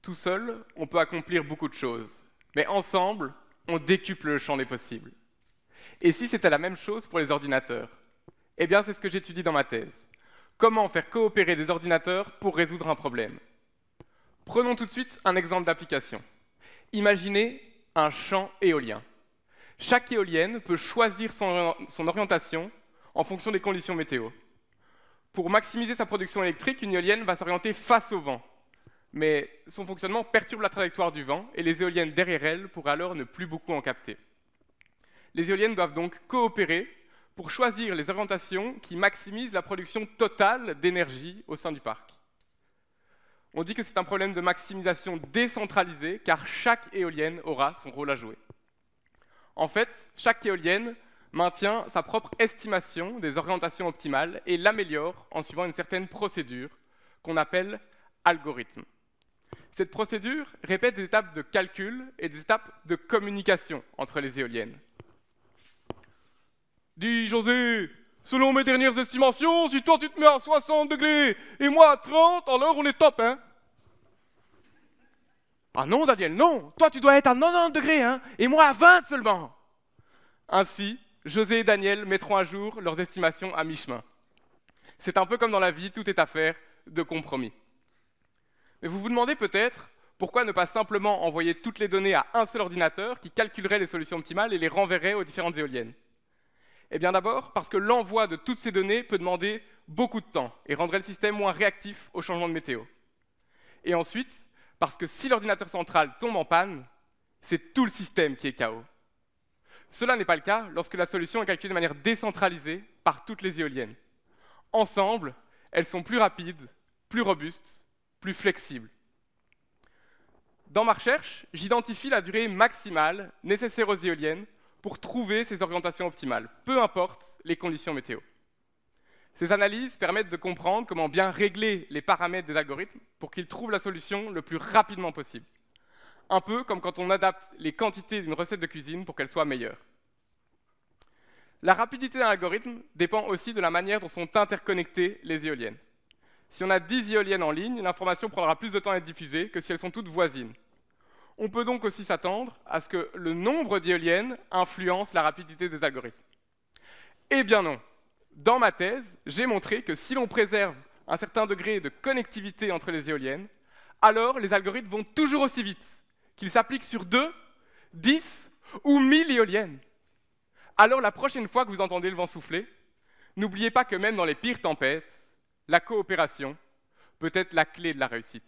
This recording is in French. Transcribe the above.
Tout seul, on peut accomplir beaucoup de choses, mais ensemble, on décuple le champ des possibles. Et si c'était la même chose pour les ordinateurs? Eh bien, c'est ce que j'étudie dans ma thèse. Comment faire coopérer des ordinateurs pour résoudre un problème? Prenons tout de suite un exemple d'application. Imaginez un champ éolien. Chaque éolienne peut choisir son orientation en fonction des conditions météo. Pour maximiser sa production électrique, une éolienne va s'orienter face au vent. Mais son fonctionnement perturbe la trajectoire du vent et les éoliennes derrière elle pourraient alors ne plus beaucoup en capter. Les éoliennes doivent donc coopérer pour choisir les orientations qui maximisent la production totale d'énergie au sein du parc. On dit que c'est un problème de maximisation décentralisée car chaque éolienne aura son rôle à jouer. En fait, chaque éolienne maintient sa propre estimation des orientations optimales et l'améliore en suivant une certaine procédure qu'on appelle algorithme. Cette procédure répète des étapes de calcul et des étapes de communication entre les éoliennes. Dis José, selon mes dernières estimations, si toi tu te mets à 60 degrés et moi à 30, alors on est top, hein? Ah non, Daniel, non! Toi tu dois être à 90 degrés, hein? Et moi à 20 seulement! Ainsi, José et Daniel mettront à jour leurs estimations à mi-chemin. C'est un peu comme dans la vie, tout est affaire de compromis. Mais vous vous demandez peut-être pourquoi ne pas simplement envoyer toutes les données à un seul ordinateur qui calculerait les solutions optimales et les renverrait aux différentes éoliennes? Eh bien d'abord, parce que l'envoi de toutes ces données peut demander beaucoup de temps et rendrait le système moins réactif aux changements de météo. Et ensuite, parce que si l'ordinateur central tombe en panne, c'est tout le système qui est KO. Cela n'est pas le cas lorsque la solution est calculée de manière décentralisée par toutes les éoliennes. Ensemble, elles sont plus rapides, plus robustes, plus flexibles. Dans ma recherche, j'identifie la durée maximale nécessaire aux éoliennes pour trouver ces orientations optimales, peu importe les conditions météo. Ces analyses permettent de comprendre comment bien régler les paramètres des algorithmes pour qu'ils trouvent la solution le plus rapidement possible. Un peu comme quand on adapte les quantités d'une recette de cuisine pour qu'elle soit meilleure. La rapidité d'un algorithme dépend aussi de la manière dont sont interconnectées les éoliennes. Si on a 10 éoliennes en ligne, l'information prendra plus de temps à être diffusée que si elles sont toutes voisines. On peut donc aussi s'attendre à ce que le nombre d'éoliennes influence la rapidité des algorithmes. Eh bien non. Dans ma thèse, j'ai montré que si l'on préserve un certain degré de connectivité entre les éoliennes, alors les algorithmes vont toujours aussi vite, qu'ils s'appliquent sur 2, 10 ou 1000 éoliennes. Alors la prochaine fois que vous entendez le vent souffler, n'oubliez pas que même dans les pires tempêtes, la coopération peut être la clé de la réussite.